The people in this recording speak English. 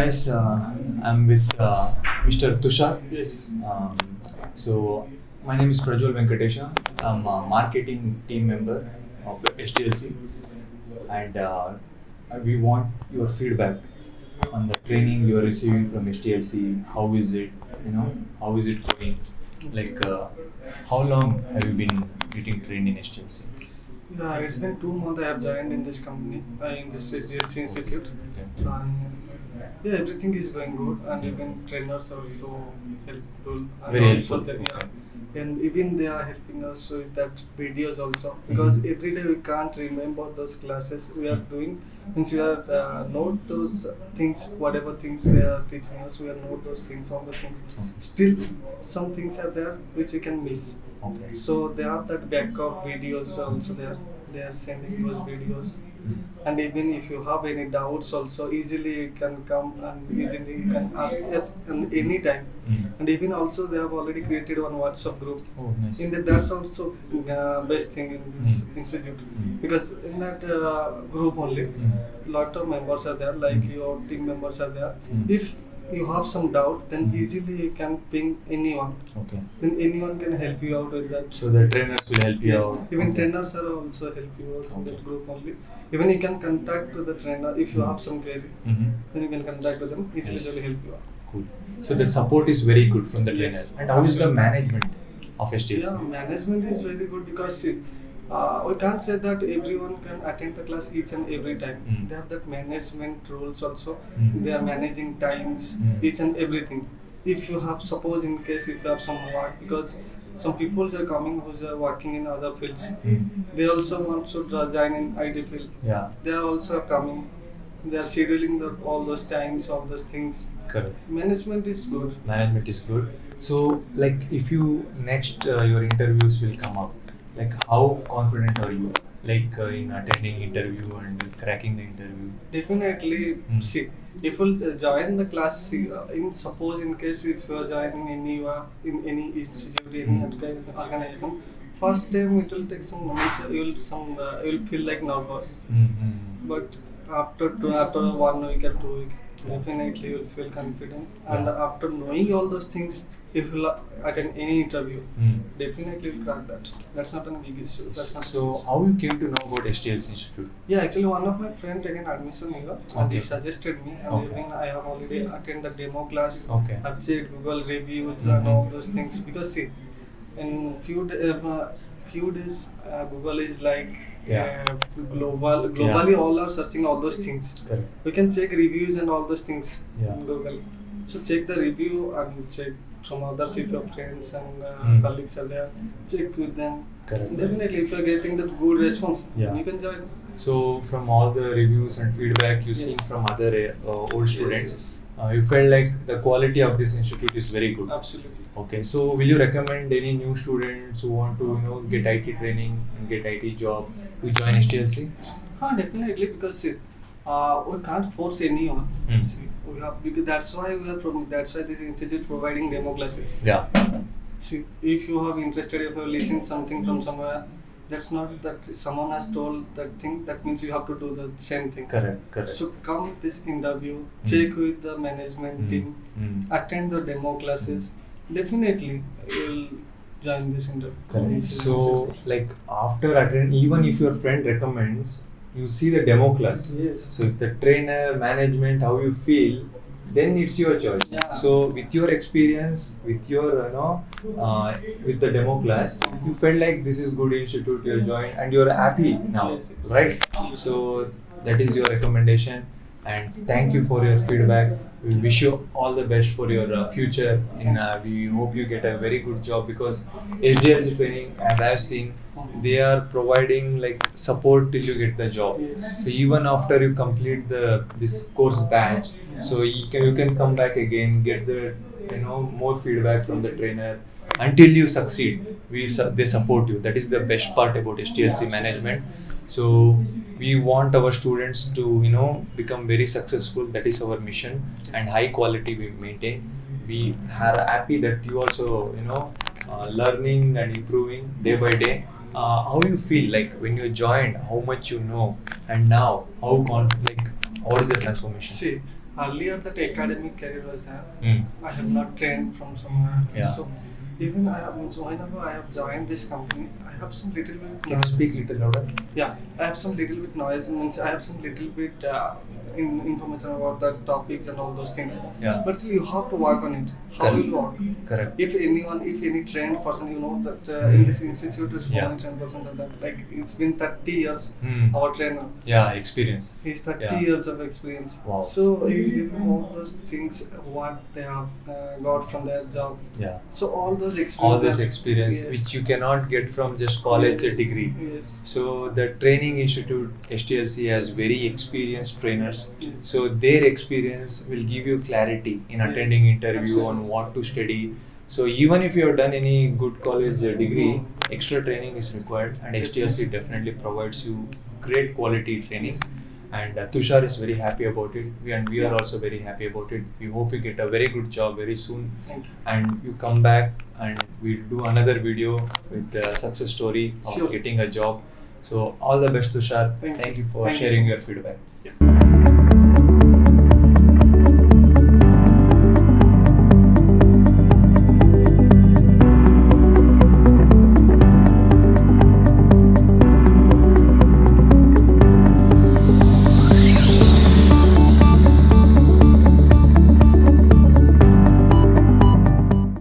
guys, I'm with Mr. Tushar. Yes. So my name is Prajwal Venkatesha. I'm a marketing team member of STLC, and we want your feedback on the training you are receiving from STLC. How is it? How is it going? Like, how long have you been getting trained in STLC? Yeah, it's been 2 months I have joined in this company, in this SDLC Institute. Okay. And yeah, everything is going good, and even trainers are so helpful. And Very also helpful. the- yeah. Okay. And even they are helping us with that videos also, because every day we can't remember those classes we are doing. Means we are note those things, whatever things they are teaching us, we are note those things, all those things. Still, some things are there which we can miss. Okay. So they have that backup videos also there. They are sending those videos. And even if you have any doubts also, easily you can come and easily you can ask at any time. And even also they have already created one WhatsApp group. Oh, nice. In that's also best thing in this institute, because in that group only lot of members are there, like your team members are there. If you have some doubt, then easily you can ping anyone. Okay. Then anyone can help you out with that. So the trainers will help you Yes, out. even Okay. trainers are also help you out in Okay. that group only. Even you can contact to the trainer if you have some query. Then you can contact with them. Easily Yes. they will help you out. Cool. So the support is very good from the trainer. Yes, And how is the absolutely. management of STLC? Yeah, management is very good, because see, we can't say that everyone can attend the class each and every time. They have that management rules also. They are managing times, each and everything. If you have, suppose in case if you have some work, because some people are coming who are working in other fields, they also want to join in IT field. Yeah, They are also coming. They are scheduling all those times, all those things. correct. Management is good. Management is good. So, like, if you next your interviews will come up, like, how confident are you, like, in attending interview and cracking the interview? Definitely, see, if you join the class, see, in suppose in case if you are joining in any institute, any organization, first time it will take some moments. You will feel like nervous, but after 1 week or 2 weeks, definitely you will feel confident. And Yeah. after knowing all those things, if you attend any interview, definitely you'll crack that. That's not a big issue. That's not a So, big issue. how you came to know about STLC Institute? Yeah, actually one of my friend taken admission here, and he Okay. suggested me, and Okay. even I have already attended the demo class. Okay. I've checked Google reviews and all those things, because see, in few days Google is like Yeah. globally all are searching all those things. Correct. We can check reviews and all those things Yeah. in Google. So check the review and check from others if your friends and colleagues are there. Check with them. Correct. Definitely, if you are getting that good response, Yeah. you can join. So, from all the reviews and feedback you seen Yes. from other old students, Yes, you felt like the quality of this institute is very good. absolutely. Okay, so will you recommend any new students who want to get IT training and get IT job to join STLC? Definitely, because see, we can't force anyone. Hmm. See, we have, because that's why this institute providing demo classes. Yeah. See, if you have interested, if you have listened something from somewhere, that's not that someone has told that thing. That means you have to do the same thing. Correct. Correct. So come this interview, check with the management team, attend the demo classes. Definitely, you will join this interview. Correct. So, like after attend, even if your friend recommends, you see the demo class. Yes. So if the trainer, management, how you feel, then it's your choice. Yeah. So with your experience, with your with the demo class, you felt like this is good institute you joined and you're happy now, Yes, yes. right? So that is your recommendation, and thank you for your feedback. We wish you all the best for your future. We hope you get a very good job, because SDLC training, as I've seen, they are providing like support till you get the job. Yes. So even after you complete this course batch, so you can come back again, get the more feedback from the trainer until you succeed. They support you. That is the best part about STLC management. So we want our students to become very successful. That is our mission, and high quality we maintain. We are happy that you also learning and improving day by day. How you feel like when you joined, how much you know, and now how what is the transformation? See, earlier that academic career was there. Mm. I have not trained from somewhere. Yeah. So even I have, whenever I have joined this company, I have some little bit. Can you speak little louder? Yeah, I have some little bit noise. Means I have some little bit information about the topics and all those things. Yeah. But still, you have to work on it. How Correct. will you work? Correct. If any trained person, you know that in this institute is so Yeah. many trained persons and that like it's been 30 years. Hmm. Our trainer, Yeah, experience. he's 30 Yeah. years of experience. Wow. So he's giving all those things what they have got from their job. Yeah. So all those experience. All this experience Yes. which you cannot get from just college Yes. degree. Yes. So the training institute STLC has very experienced trainers. Yes. So their experience will give you clarity in Yes. attending interview Absolutely. on what to study. So even if you have done any good college degree, Mm. extra training is required, and STLC definitely provides you great quality training. And Tushar is very happy about it, and we are Yeah. also very happy about it. We hope you get a very good job very soon, Thank you. and you come back and we'll do another video with the success story of Sure. getting a job. So all the best, Tushar. Thank you. Thank you for Thank you sharing so your much. feedback. Yeah.